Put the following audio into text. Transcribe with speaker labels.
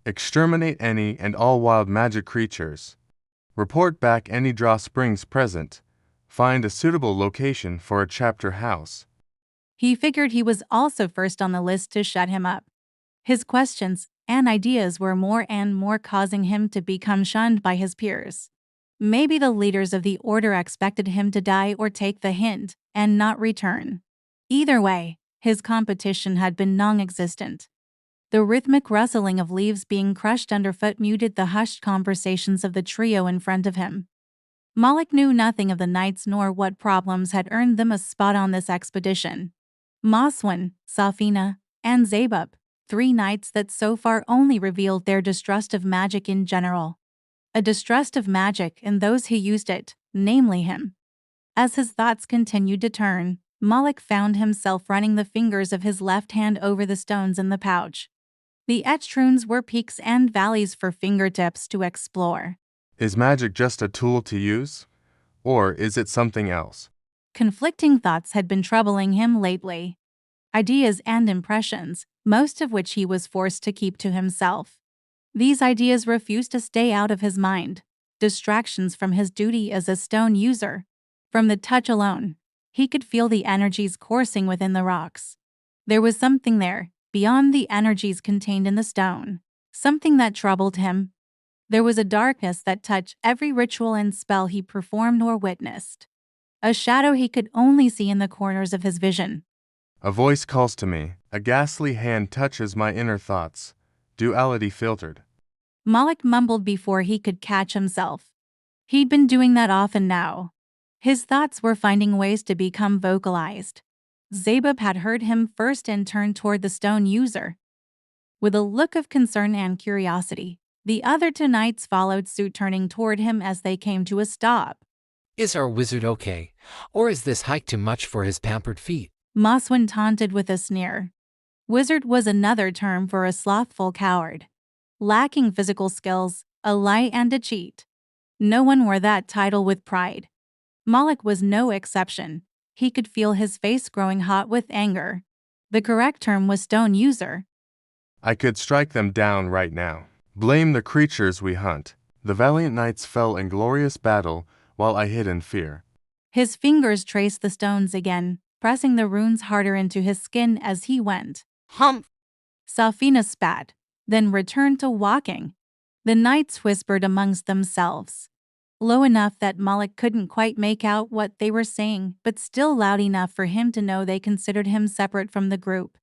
Speaker 1: Exterminate any and all wild magic creatures. Report back any draw springs present. Find a suitable location for a chapter house.
Speaker 2: He figured he was also first on the list to shut him up. His questions and ideas were more and more causing him to become shunned by his peers. Maybe the leaders of the order expected him to die or take the hint and not return. Either way, his competition had been non-existent. The rhythmic rustling of leaves being crushed underfoot muted the hushed conversations of the trio in front of him. Malik knew nothing of the knights nor what problems had earned them a spot on this expedition. Maswin, Safina, and Zabub, 3 knights that so far only revealed their distrust of magic in general. A distrust of magic in those who used it, namely him. As his thoughts continued to turn, Malik found himself running the fingers of his left hand over the stones in the pouch. The etched runes were peaks and valleys for fingertips to explore.
Speaker 1: Is magic just a tool to use? Or is it something else?
Speaker 2: Conflicting thoughts had been troubling him lately. Ideas and impressions, most of which he was forced to keep to himself. These ideas refused to stay out of his mind. Distractions from his duty as a stone user. From the touch alone, he could feel the energies coursing within the rocks. There was something there, beyond the energies contained in the stone. Something that troubled him. There was a darkness that touched every ritual and spell he performed or witnessed. A shadow he could only see in the corners of his vision.
Speaker 1: A voice calls to me. A ghastly hand touches my inner thoughts. Duality filtered.
Speaker 2: Malik mumbled before he could catch himself. He'd been doing that often now. His thoughts were finding ways to become vocalized. Zabub had heard him first and turned toward the stone user. With a look of concern and curiosity, the other 2 knights followed suit, turning toward him as they came to a stop.
Speaker 3: Is our wizard okay? Or is this hike too much for his pampered feet?
Speaker 2: Maswin taunted with a sneer. Wizard was another term for a slothful coward. Lacking physical skills, a lie and a cheat. No one wore that title with pride. Malik was no exception. He could feel his face growing hot with anger. The correct term was stone user.
Speaker 1: I could strike them down right now. Blame the creatures we hunt. The valiant knights fell in glorious battle, while I hid in fear.
Speaker 2: His fingers traced the stones again, pressing the runes harder into his skin as he went.
Speaker 4: Humph!
Speaker 2: Safina spat, then returned to walking. The knights whispered amongst themselves. Low enough that Malik couldn't quite make out what they were saying, but still loud enough for him to know they considered him separate from the group.